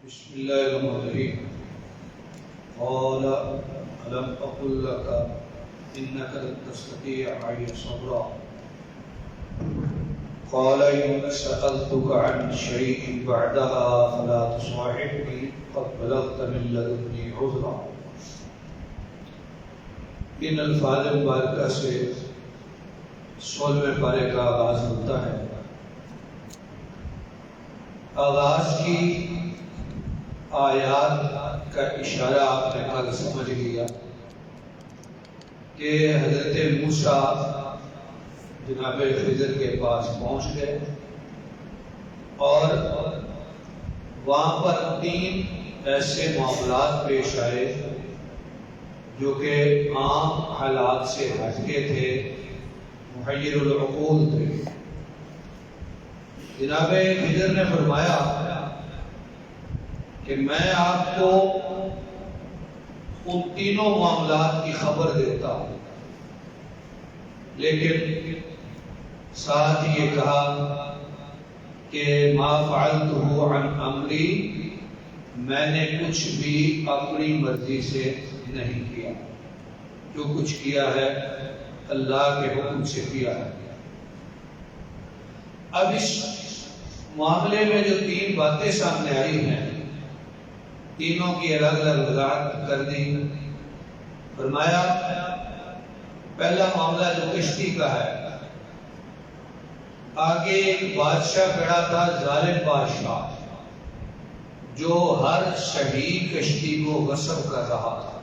بسم الله الرحمن الرحيم. قال ألم أقل لك إنك لن تستطيع معي صبرا قال إن سألتك عن شيء بعدها فلا تصاحبني قد بلغت من لدني عذرا. ان الفاظ مبارکہ سے 16ویں پارے کا آغاز ہوتا ہے. آغاز کی آیات کا اشارہ آپ نے کل سمجھ لیا کہ حضرت موسیٰ جناب خضر کے پاس پہنچ گئے اور وہاں پر 3 ایسے معاملات پیش آئے جو کہ عام حالات سے ہٹ کے تھے، محیر العقول تھے. جناب خضر نے فرمایا کہ میں آپ کو ان تینوں معاملات کی خبر دیتا ہوں، لیکن ساتھ یہ کہا کہ ما فعلتہ عن امری، میں نے کچھ بھی اپنی مرضی سے نہیں کیا، جو کچھ کیا ہے اللہ کے حکم سے کیا ہے. اب اس معاملے میں جو 3 باتیں سامنے آئی ہیں، تینوں کی الگ الگ وضاحت کر دی. فرمایا پہلا معاملہ جو کشتی کا ہے، آگے ایک بادشاہ کھڑا تھا، ظالم بادشاہ، جو ہر صحیح کشتی کو غصب کر رہا تھا.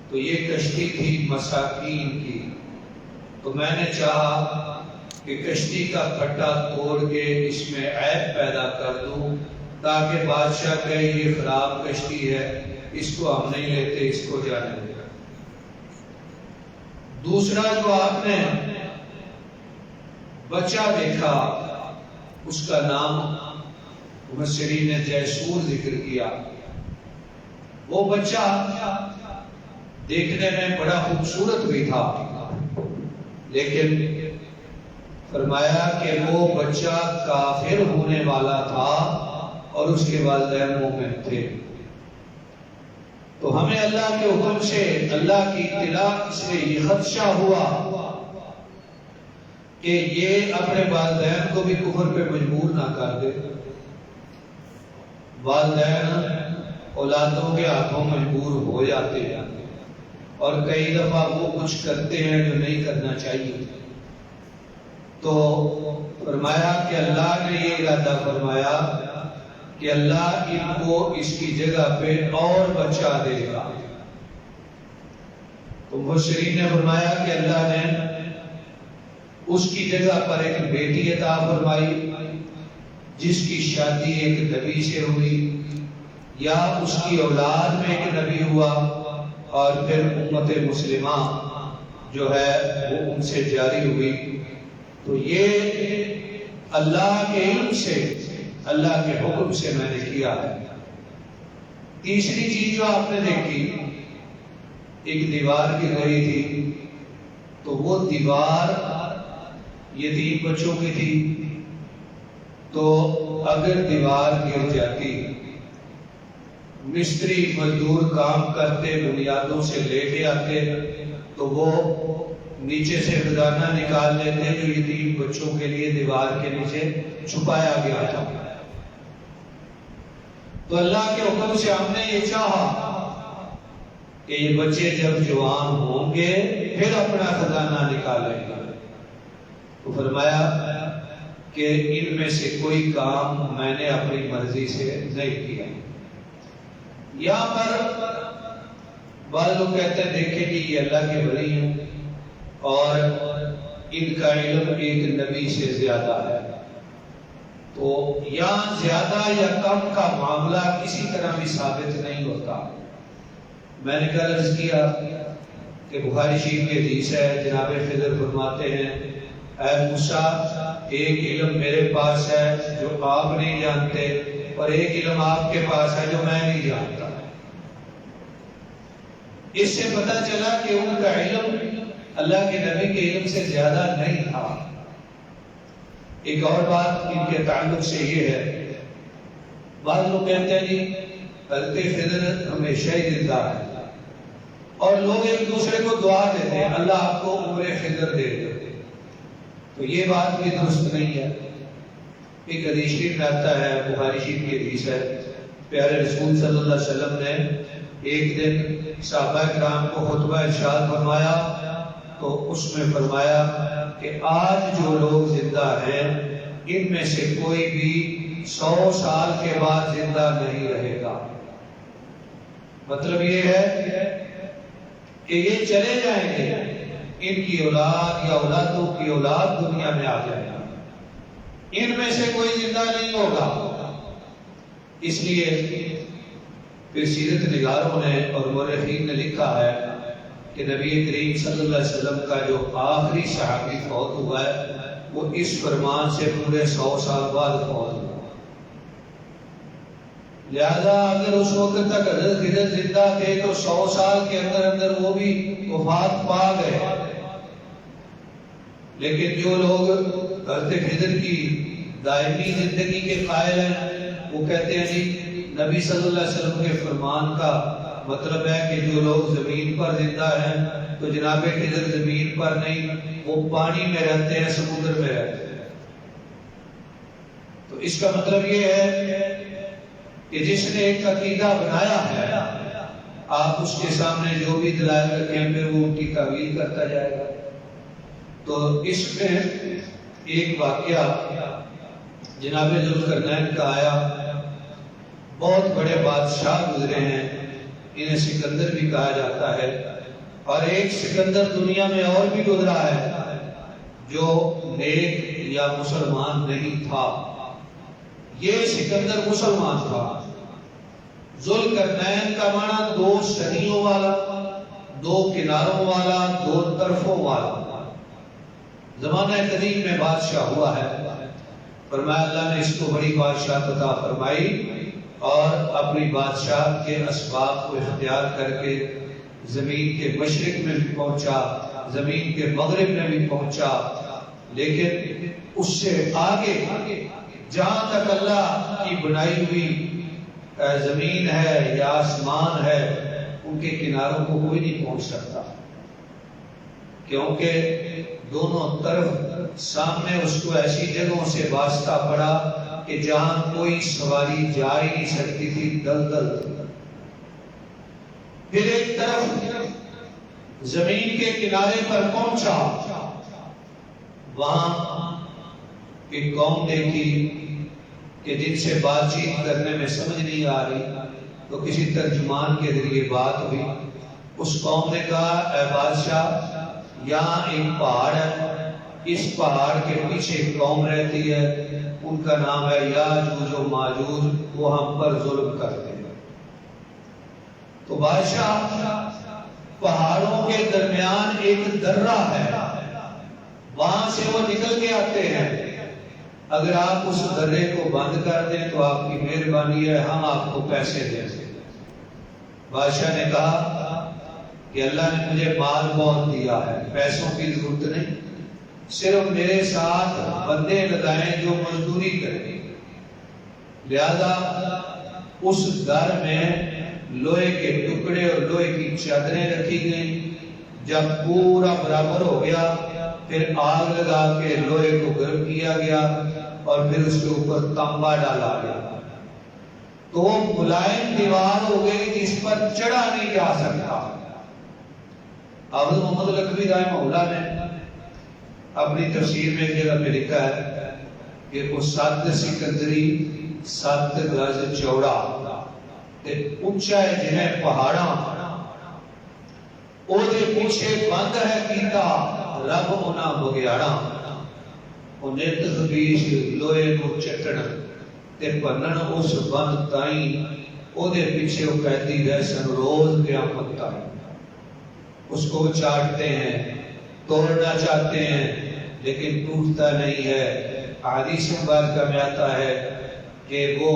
تو یہ کشتی تھی مساکین کی. تو میں نے چاہا کہ کشتی کا پھٹا توڑ کے اس میں عیب پیدا کر دوں، تاکہ بادشاہ کہے یہ خراب کشتی ہے، اس کو ہم نہیں لیتے، اس کو جانے دیں. دوسرا جو آپ نے بچہ دیکھا، اس کا نام مفسرین نے جیسور ذکر کیا. وہ بچہ دیکھنے میں بڑا خوبصورت بھی تھا، لیکن فرمایا کہ وہ بچہ کافر ہونے والا تھا اور اس کے والدین مومن تھے. تو ہمیں اللہ کے حکم سے، اللہ کی اطلاع سے یہ خدشہ ہوا کہ یہ اپنے والدین کو بھی کفر پہ مجبور نہ کر دے. والدین اولادوں کے ہاتھوں مجبور ہو جاتے ہیں اور کئی دفعہ وہ کچھ کرتے ہیں جو نہیں کرنا چاہیے. تو فرمایا کہ اللہ نے یہ ارادہ فرمایا کہ اللہ ان کو اس کی جگہ پہ اور بچہ دے گا. تو مفسرین نے فرمایا کہ اللہ نے اس کی جگہ پر ایک بیٹی عطا فرمائی، جس کی شادی ایک نبی سے ہوئی، یا اس کی اولاد میں ایک نبی ہوا، اور پھر امت مسلمہ جو ہے وہ ان سے جاری ہوئی. تو یہ اللہ کے علم سے، اللہ کے حکم سے میں نے کیا ہے. تیسری چیز جو آپ نے دیکھی، ایک دیوار گر رہی تھی. تو وہ دیوار یتیم بچوں کی تھی. تو اگر دیوار گر جاتی، مستری مزدور کام کرتے بنیادوں سے لے کے آتے، تو وہ نیچے سے خزانہ نکال لیتے جو یتیم بچوں کے لیے دیوار کے نیچے چھپایا گیا تھا. تو اللہ کے حکم سے ہم نے یہ چاہا کہ یہ بچے جب جوان ہوں گے پھر اپنا خزانہ نکالیں گے. تو فرمایا کہ ان میں سے کوئی کام میں نے اپنی مرضی سے نہیں کیا. یہاں پر بعض لوگ کہتے ہیں دیکھیں کہ یہ اللہ کے ولی ہیں اور ان کا علم ایک نبی سے زیادہ ہے. تو یہاں زیادہ یا کم کا معاملہ کسی طرح بھی ثابت نہیں ہوتا. میں نے کل عرض کیا کہ بخاری شریف کی حدیث ہے، جناب خضر فرماتے ہیں اے موسیٰ، ایک علم میرے پاس ہے جو آپ نہیں جانتے، اور ایک علم آپ کے پاس ہے جو میں نہیں جانتا. اس سے پتہ چلا کہ ان کا علم اللہ کے نبی کے علم سے زیادہ نہیں تھا. ایک اور بات ان کے تعلق سے یہ ہے بعض لوگ کہتے ہیں جی حضرت خضر ہمیشہ ہی زندہ ہے، اور لوگ ایک دوسرے کو دعا دیتے ہیں اللہ آپ کو عمر خضر دے دے، تو یہ بات بھی درست نہیں ہے۔ ایک حدیث شریف میں آتا ہے، بخاری شریف کی حدیث ہے، پیارے رسول صلی اللہ علیہ وسلم نے ایک دن صحابہ کرام کو خطبہ ارشاد فرمایا، تو اس میں فرمایا کہ آج جو لوگ زندہ ہیں ان میں سے کوئی بھی 100 سال کے بعد زندہ نہیں رہے گا۔ مطلب یہ ہے کہ یہ چلے جائیں گے، ان کی اولاد یا اولادوں کی اولاد دنیا میں آ جائے گا، ان میں سے کوئی زندہ نہیں ہوگا۔ اس لیے پھر سیرت نگاروں نے اور مورخین نے لکھا ہے کہ نبی کریم صلی اللہ علیہ وسلم کا جو آخری صحابی فوت ہوا ہے وہ اس فرمان سے پورے 100 سال بعد فوت ہوا۔ لہذا اگر اس وقت تک حضرت خضر زندہ تھے تو 100 سال کے اندر اندر وہ بھی وفات پا گئے، لیکن جو لوگ حضرت خضر کی دائمی زندگی کے قائل ہیں وہ کہتے ہیں جی نبی صلی اللہ علیہ وسلم کے فرمان کا مطلب ہے کہ جو لوگ زمین پر زندہ ہیں تو جناب خضر زمین پر نہیں، وہ پانی میں رہتے ہیں، سمندر میں رہتے ہیں۔ تو اس کا مطلب یہ ہے کہ جس نے ایک عقیدہ بنایا ہے آپ اس کے سامنے جو بھی دلائل رکھیں پھر وہ ان کی تعویل کرتا جائے گا۔ تو اس میں ایک واقعہ جناب ذوالقرنین کا آیا، بہت بڑے بادشاہ گزرے ہیں، انہیں سکندر بھی کہا جاتا ہے، اور ایک سکندر دنیا میں اور بھی گزرا ہے جو نیک یا مسلمان نہیں تھا، یہ سکندر مسلمان تھا۔ ذوالقرنین کا معنی 2 سریوں والا، 2 کناروں والا، 2 طرفوں والا۔ زمانہ قدیم میں بادشاہ ہوا ہے، فرمایا اللہ نے اس کو بڑی بادشاہ عطا فرمائی اور اپنی بادشاہ کے اسباب کو اختیار کر کے زمین کے مشرق میں بھی پہنچا، زمین کے مغرب میں بھی پہنچا، لیکن اس سے آگے جہاں تک اللہ کی بنائی ہوئی زمین ہے یا آسمان ہے ان کے کناروں کو کوئی نہیں پہنچ سکتا، کیونکہ دونوں طرف سامنے اس کو ایسی جگہوں سے واسطہ پڑا کہ جہاں کوئی سواری جا ہی نہیں سکتی تھی، دلدل تھی۔ پھر ایک طرف زمین کے کنارے پر پہنچا، وہاں ایک قوم دیکھی کہ جن سے بات چیت کرنے میں سمجھ نہیں آ رہی، تو کسی ترجمان کے ذریعے بات ہوئی۔ اس قوم نے کہا اے بادشاہ یہاں ایک پہاڑ ہے، اس پہاڑ کے پیچھے ایک قوم رہتی ہے، ان کا نام ہے یاجوج و ماجوج، وہ ہم پر ظلم کرتے ہیں۔ تو بادشاہ پہاڑوں کے درمیان ایک درہ ہے، وہاں سے وہ نکل کے آتے ہیں، اگر آپ اس درے کو بند کر دیں تو آپ کی مہربانی ہے، ہم آپ کو پیسے دیں گے۔ بادشاہ نے کہا کہ اللہ نے مجھے مال بہت دیا ہے، پیسوں کی ضرورت نہیں، صرف میرے ساتھ بندے لگائیں جو مزدوری کریں۔ لہذا اس در میں لوہے کے ٹکڑے اور لوہے کی چادریں رکھی گئیں، جب پورا برابر ہو گیا پھر آگ لگا کے لوہے کو گرم کیا گیا اور پھر اس کے اوپر تانبا ڈالا گیا، تو وہ ملائم دیوار ہو گئی جس پر چڑھا نہیں جا سکتا۔ حافظ محمد لکھوی رحمہ اللہ نے اپنی تفسیر میں جگہ پہ لکھا ہے کہ وہ 7 سکندری 7 گز چوڑا تے اونچا ہے جنہیں پہاڑاں او دے پیچھے بند ہے کیتا رب انہاں بگیاڑاں، انہیں تخبیش لوہے نو چٹن تے بنن اس بند تائیں، او دے پیچھے وہ قیدی رہ سن روز قیامت تائیں۔ اس کو چاٹتے ہیں، توڑنا چاہتے ہیں لیکن ٹوٹتا نہیں ہے۔ حدیث مبارکہ میں آتا ہے کہ وہ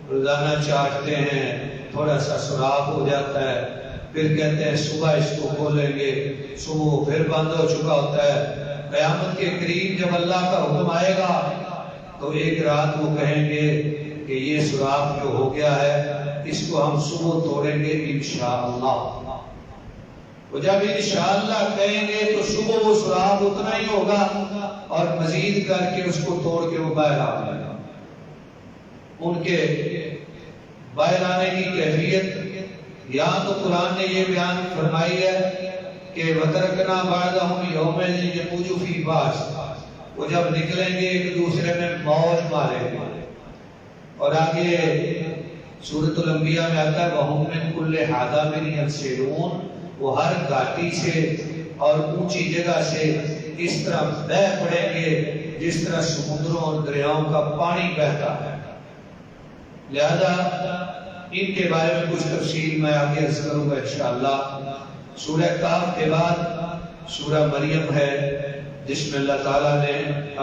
روزانہ چاٹتے ہیں، تھوڑا سا سوراخ ہو جاتا ہے، پھر کہتے ہیں صبح اس کو کھولیں گے، صبح پھر بند ہو چکا ہوتا ہے۔ قیامت کے قریب جب اللہ کا حکم آئے گا تو ایک رات وہ کہیں گے کہ یہ سوراخ جو ہو گیا ہے اس کو ہم صبح توڑیں گے انشاءاللہ. وہ جب انشاءاللہ کہیں گے تو صبح وہ سوراخ اتنا ہی ہوگا اور مزید کر کے اس کو توڑ کے وہ باہر آ جائے گا. ان کے باہر آنے کی کیفیت یہاں تو قرآن نے یہ بیان فرمائی ہے کہ وَتَرَكْنَا بَعْدَهُمْ يَوْمَئِذٍ يَمُوجُ فِي بَعْضٍ. وہ جب نکلیں گے ایک دوسرے میں موج ماریں گے. اور آگے سورۃ الانبیاء میں آتا ہے وَهُمْ مِنْ كُلِّ حَدَابٍ يَنْسِلُونَ. وہ ہر گھاٹی سے اور اونچی جگہ سے اس طرح بہہ پڑیں گے جس طرح سمندروں اور دریاؤں کا پانی بہتا ہے. لہذا ان کے بارے میں کچھ تفصیل میں آگے عرض کروں گا انشاءاللہ. سورہ کہف کے بعد سورہ مریم ہے جس میں اللہ تعالیٰ نے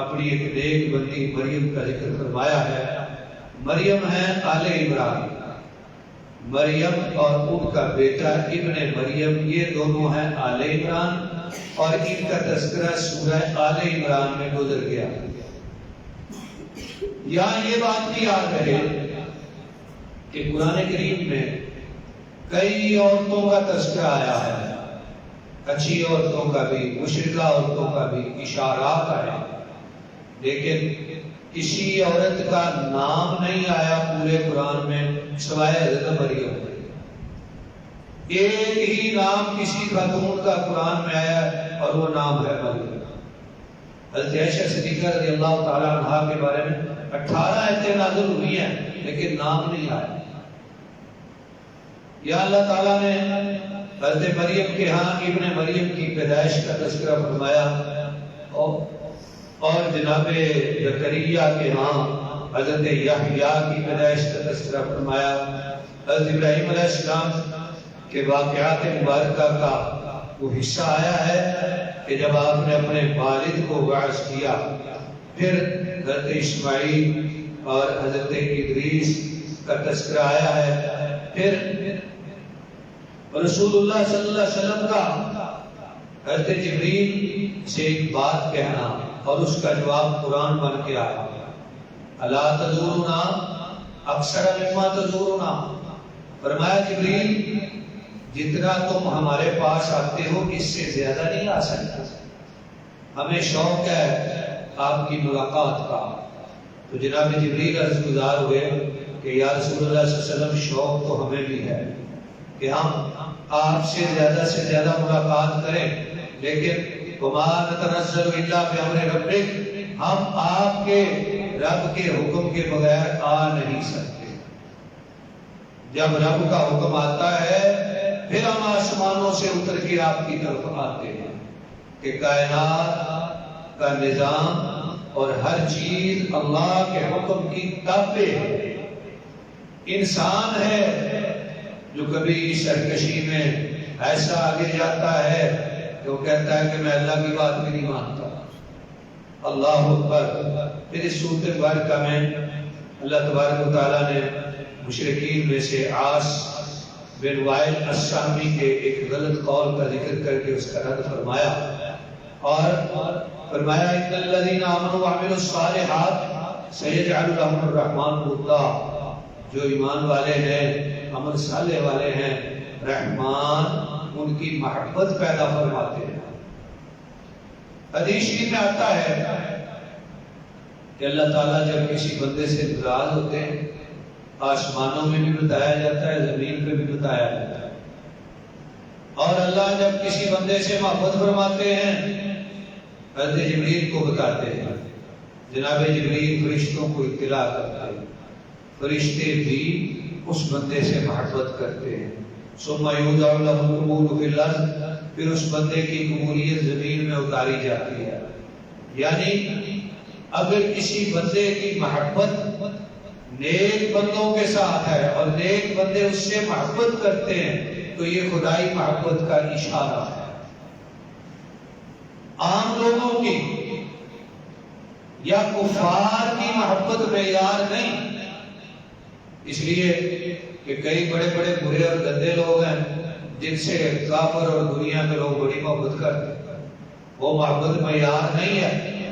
اپنی ایک نیک بندی مریم کا ذکر فرمایا ہے. مریم ہے آل عمران. مریم اور ان کا بیٹا ابن مریم یہ دونوں ہیں آل عمران اور ان کا تذکرہ سورہ آل عمران میں گزر گیا. یہاں یہ بات بھی یاد رہے کہ قرآن کریم میں کئی عورتوں کا تذکرہ آیا ہے. اچھی عورتوں کا بھی مشرکہ عورتوں کا بھی اشارات آیا لیکن کسی عورت کا نام نہیں آیا پورے قرآن میں سوائے حضرت مریم. ایک ہی نام کسی خاتون کا قرآن میں آیا اور وہ نام ہے مریم. حضرت عائشہ صدیقہ رضی اللہ تعالی عنہا کے بارے میں 18 آیتیں نازل ہوئی ہیں لیکن نام نہیں آیا. یا اللہ تعالیٰ نے حضرت مریم کے ہاں ابن مریم کی پیدائش کا تذکرہ فرمایا اور جناب زکریا کے ہاں حضرت یحییٰ کی پیدائش کا تذکرہ فرمایا. حضرت ابراہیم علیہ السلام کے واقعات مبارکہ کا وہ حصہ آیا ہے کہ جب آپ نے اپنے والد کو وعظ کیا. پھر حضرت اسماعیل اور حضرت ادریس کا تذکرہ آیا ہے. پھر رسول اللہ صلی اللہ علیہ وسلم کا حضرت جبریل سے ایک بات کہنا اور اس کا جواب قرآن بن کے آیا. الا تزورنا اکثر مما تزورنا. فرمایا جبریل جتنا تم ہمارے پاس آتے ہو اس سے زیادہ نہیں آ سکتا. ہمیں شوق ہے آپ کی ملاقات کا. تو جناب جبریل عرض گزار ہوئے کہ یا رسول اللہ صلی اللہ علیہ وسلم شوق تو ہمیں بھی ہے کہ ہم آپ سے زیادہ ملاقات کریں لیکن وما نتنزل الا بامر ربک. ہم آپ کے رب کے حکم کے بغیر آ نہیں سکتے. جب رب کا حکم آتا ہے پھر ہم آسمانوں سے اتر کے آپ کی طرف آتے ہیں کہ کائنات کا نظام اور ہر چیز اللہ کے حکم کی تابع ہے. انسان ہے جو کبھی سرکشی میں ایسا آگے جاتا ہے کہ وہ کہتا ہے کہ میں اللہ کی بات بھی نہیں مانتا. اللہ اکبر. پھر اس سورۃ مبارکہ میں اللہ تبارک و تعالیٰ نے مشرکین میں سے عاص بن وائل السہمی کے ایک غلط قول کا ذکر کر کے اس کا رد فرمایا اور فرمایا ان الذین آمنوا وعملوا الصالحات سیجعل لهم الرحمن ودا. جو ایمان والے ہیں عمل صالح والے ہیں رحمان ان کی محبت پیدا فرماتے ہیں. حدیث میں آتا ہے کہ اللہ تعالیٰ جب کسی بندے سے ناراض ہوتے ہیں آسمانوں میں بھی بتایا جاتا ہے زمین پہ بھی بتایا جاتا ہے. اور اللہ جب کسی بندے سے محبت فرماتے ہیں حضرت جبریل کو بتاتے ہیں. جناب جبریل فرشتوں کو اطلاع کرتے ہیں. فرشتے بھی اس بندے سے محبت کرتے ہیں. ثم یوضع له القبول فی الارض. پھر اس بندے کی قبولیت زمین میں اتاری جاتی ہے. یعنی اگر کسی بندے کی محبت نیک بندوں کے ساتھ ہے اور نیک بندے اس سے محبت کرتے ہیں تو یہ خدائی محبت کا اشارہ ہے. عام لوگوں کی یا کفار کی محبت معیار نہیں. اس لیے کہ کئی بڑے بڑے برے اور گندے لوگ ہیں جن سے کافر اور دنیا کے لوگ بڑی محبت کرتے ہیں. وہ محبت معیار نہیں ہے.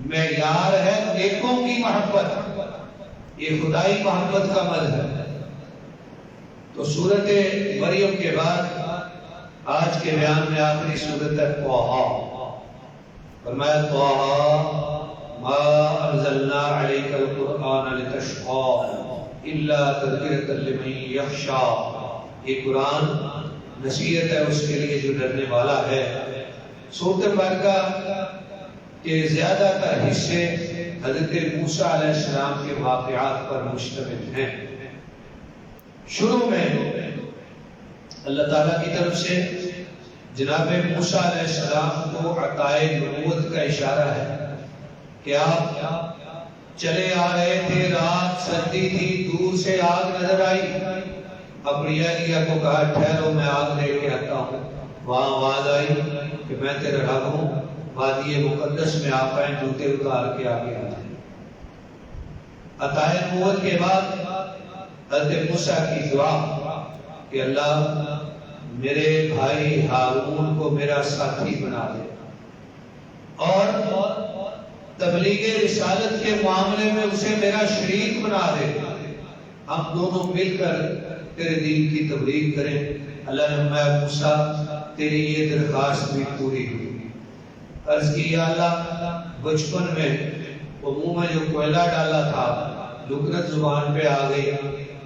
معیار ہے نیکوں کی محبت. یہ خدائی محبت کا مظہر ہے۔ تو سورت مریم کے بعد آج کے بیان میں آخری سورت ہے طٰہٰ۔ فرمایا طٰہٰ ما انزلنا علیک القرآن لتشقى الا تذکرۃ لمن یخشی۔ یہ قرآن نصیحت ہے اس کے لیے جو ڈرنے والا ہے۔ سورت مبارکہ کے زیادہ تر حصے حضرت موسیٰ علیہ السلام کے واقعات پر مشتمل ہیں۔ شروع میں اللہ تعالیٰ کی طرف سے جناب موسیٰ علیہ السلام کو عطائے نبوت کا اشارہ ہے کہ آپ چلے آ رہے تھے، رات سردی تھی، دور سے آگ نظر آئی، اپنی اہلیہ کو کہا ٹھہرو میں آگ لے کے آتا ہوں۔ وہاں آواز آئی کہ میں تیرا رب ہوں، وادی مقدس میں آپ آئیں، جوتے اتار کے آگے آ جائیں۔ عطائے نبوت کے بعد حضرت موسیٰ کی دعا کہ اللہ میرے بھائی ہارون کو میرا ساتھی بنا دے اور تبلیغ رسالت کے معاملے میں اسے میرا شریک بنا دے، ہم دونوں مل کر تیرے دین کی تبلیغ کریں۔ اللہ نے فرمایا موسیٰ تیری یہ درخواست بھی پوری ہوئی۔ عرض کی یا اللہ بچپن میں وہ منہ میں جو کوئلہ ڈالا تھا لکنت زبان پہ آ گئی،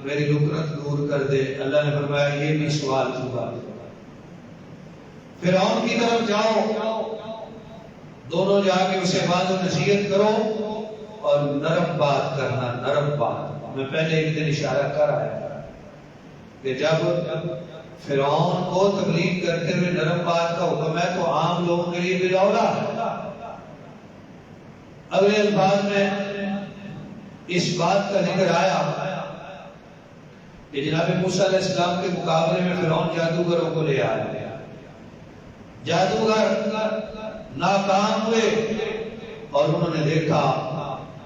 میری لکنت دور کر دے۔ اللہ نے فرمایا یہ بھی سوال پورا۔ فرعون کی طرف جاؤ، دونوں جا کے اسے بات و نصیحت کرو اور نرم بات کرنا، نرم بات۔ میں پہلے ایک دن اشارہ کر آیا کہ جب فرعون کو تبلیغ کرتے ہوئے نرم بات کا حکم ہے تو عام لوگوں کے لیے بلاولا ہے۔ اگلے الفاظ میں اس بات کا ذکر آیا کہ جناب موسیٰ علیہ السلام کے مقابلے میں فرعون جادوگروں کو لے آیا، جادوگر ناکام ہوئے اور انہوں نے دیکھا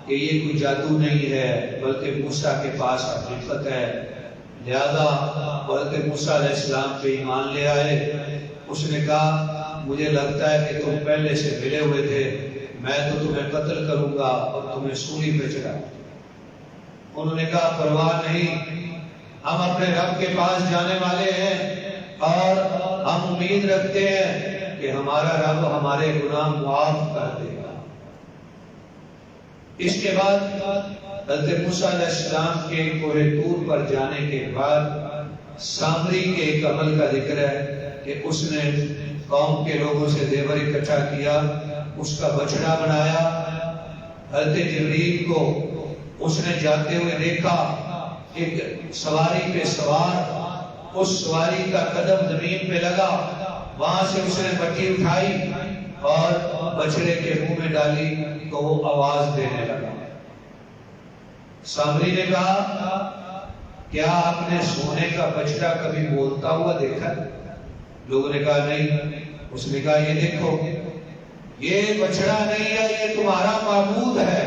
کہ یہ کوئی جادو نہیں ہے بلکہ موسیٰ کے پاس حقیقت ہے، لہذا حضرت موسیٰ علیہ السلام پہ ایمان لے آئے۔ اس نے کہا مجھے لگتا ہے کہ تم پہلے سے ملے ہوئے تھے، میں تو تمہیں قتل کروں گا اور تمہیں سولی پہ چڑھا۔ انہوں نے کہا پرواہ نہیں، ہم اپنے رب کے پاس جانے والے ہیں اور ہم امید رکھتے ہیں کہ ہمارا رب ہمارے گناہ معاف کر دے گا۔ اس کے بعد حضرت موسیٰ علیہ السلام کے کوہ طور پر جانے کے بعد سامری کے ایک عمل کا ذکر ہے کہ اس نے قوم کے لوگوں سے زیور اکٹھا کیا، اس کا بچڑا بنایا۔ حضرت جبریل کو اس نے جاتے ہوئے دیکھا، ایک سواری پہ سوار، اس سواری کا قدم زمین پہ لگا، وہاں سے اس نے بٹی اٹھائی اور بچڑے کے منہ میں ڈالی تو وہ آواز دینے لگا۔ سامری نے کہا کیا آپ نے سونے کا بچڑا کبھی بولتا ہوا دیکھا؟ لوگوں نے کہا نہیں۔ اس نے کہا یہ دیکھو، یہ بچڑا نہیں ہے، یہ تمہارا معبود ہے،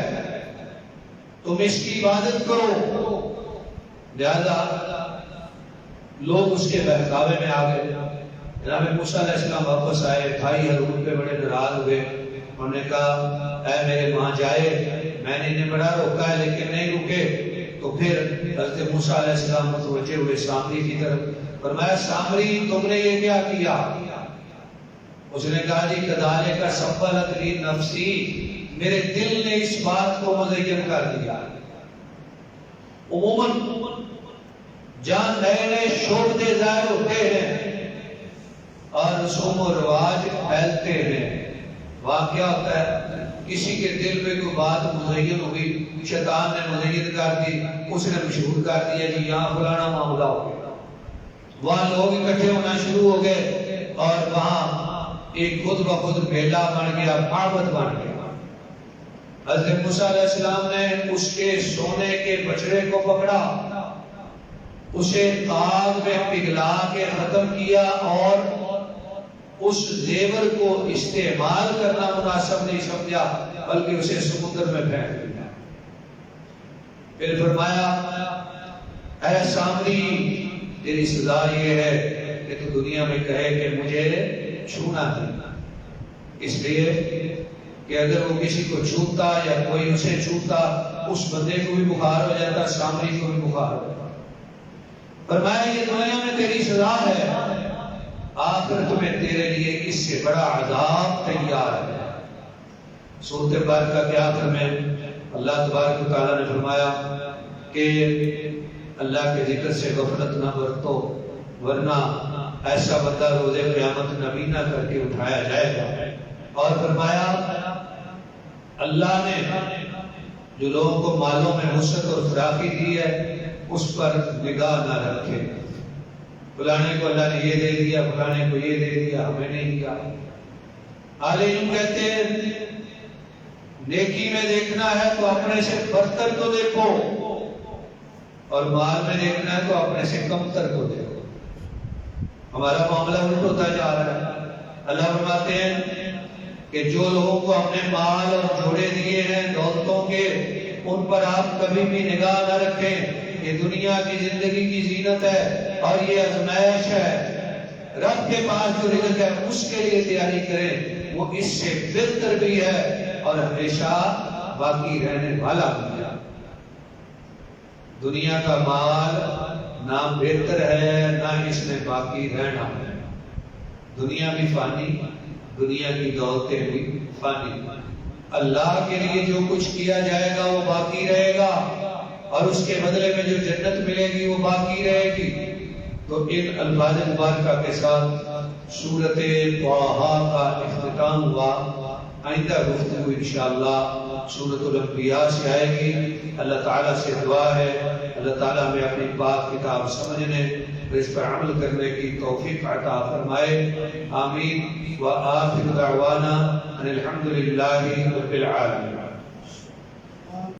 تم اس کی عبادت کرو۔ لہذا لوگ اس کے بہکاوے میں آ گئے۔ جناب موسیٰ علیہ السلام واپس آئے، بھائی ہارون پہ بڑے ناراض ہوئے۔ انہوں نے کہا اے میرے ماں جائے، میں نے انہیں بڑا روکا ہے لیکن نہیں رکے۔ تو پھر حضرت موسیٰ علیہ السلام متوجہ ہوئے سامری کی طرف، فرمایا سامری تم نے یہ کیا کیا؟ اس نے کہا جی کذالک سولت لی نفسی، میرے دل نے اس بات کو مزین کر دیا۔ عموماً جہاں نئے نئے شعبے ظاہر ہوتے ہیں اور رسوم و رواج پھیلتے ہیں، وہاں کیا ہوتا ہے کسی کے دل میں کوئی بات مزین ہوئی، شیطان نے مزین کر دی، اس نے مشہور کر دیا جی یہاں فلانا معاملہ ہو گیا، وہاں لوگ اکٹھے ہونا شروع ہو گئے اور وہاں ایک خود بخود میلہ بن گیا، معبد بن گیا۔ حضرت موسیٰ علیہ السلام نے اس کے سونے کے بچڑے کو پکڑا، اسے آگ میں پگھلا کے ختم کیا اور اس زیور کو استعمال کرنا مناسب نہیں سمجھا بلکہ اسے سمندر میں پھینک دیا۔ پھر فرمایا اے سامری تیری سزا یہ ہے کہ تو دنیا میں کہے کہ مجھے چھونا نہیں، اس لیے کہ اگر وہ کسی کو چھوتا یا کوئی اسے چھوتا اس بندے کو بھی بخار ہو جاتا، سامری کو بھی بخار ہو جاتا۔ فرمایا یہ دنیا میں تیری سزا ہے، آخر تمہیں تیرے لیے اس سے بڑا عذاب تیار ہے۔ سورۃ بارکہ کے آخر میں اللہ تبارک و تعالیٰ نے فرمایا کہ اللہ کے ذکر سے غفلت نہ برتو، ورنہ ایسا بندہ روز قیامت نبینہ کر کے اٹھایا جائے گا۔ اور فرمایا اللہ نے جو لوگوں کو مالوں میں وسعت اور فراخی دی ہے اس پر نگاہ نہ رکھے، فلانے کو اللہ نے یہ دے دیا، فلانے کو یہ دے دیا، ہمیں نہیں دیا۔ اہل علم کہتے ہیں نیکی میں دیکھنا ہے تو اپنے سے برتر کو دیکھو، اور مال میں دیکھنا ہے تو اپنے سے کمتر کو دیکھو۔ ہمارا معاملہ الٹ ہوتا جا رہا ہے۔ اللہ فرماتے ہیں کہ جو لوگوں کو اپنے مال اور جوڑے دیے ہیں دولتوں کے، ان پر آپ کبھی بھی نگاہ نہ رکھیں۔ یہ دنیا کی زندگی کی زینت ہے اور یہ آزمائش ہے۔ رب کے پاس جو رزق ہے اس کے لیے تیاری کریں، وہ اس سے بہتر بھی ہے اور ہمیشہ باقی رہنے والا بھی ہے۔ دنیا کا مال نہ بہتر ہے نہ اس میں باقی رہنا ہے۔ دنیا بھی فانی، دنیا کی دولتیں بھی فانی۔ اللہ کے لیے جو کچھ کیا جائے گا وہ باقی رہے گا، اور اس کے بدلے میں جو جنت ملے گی وہ باقی رہے گی۔ تو ان الفاظ مبارکہ کے ساتھ سورۃ طٰہٰ کا اختتام ہوا۔ آئندہ گفتگو انشاءاللہ سورۃ الانبیاء سے آئے گی۔ اللہ تعالیٰ سے دعا ہے اللہ تعالیٰ ہمیں اپنی پاک کتاب سمجھنے اور اس پر عمل کرنے کی توفیق عطا فرمائے۔ آمین۔ وآخر دعوانا ان الحمد للہ رب العالمین۔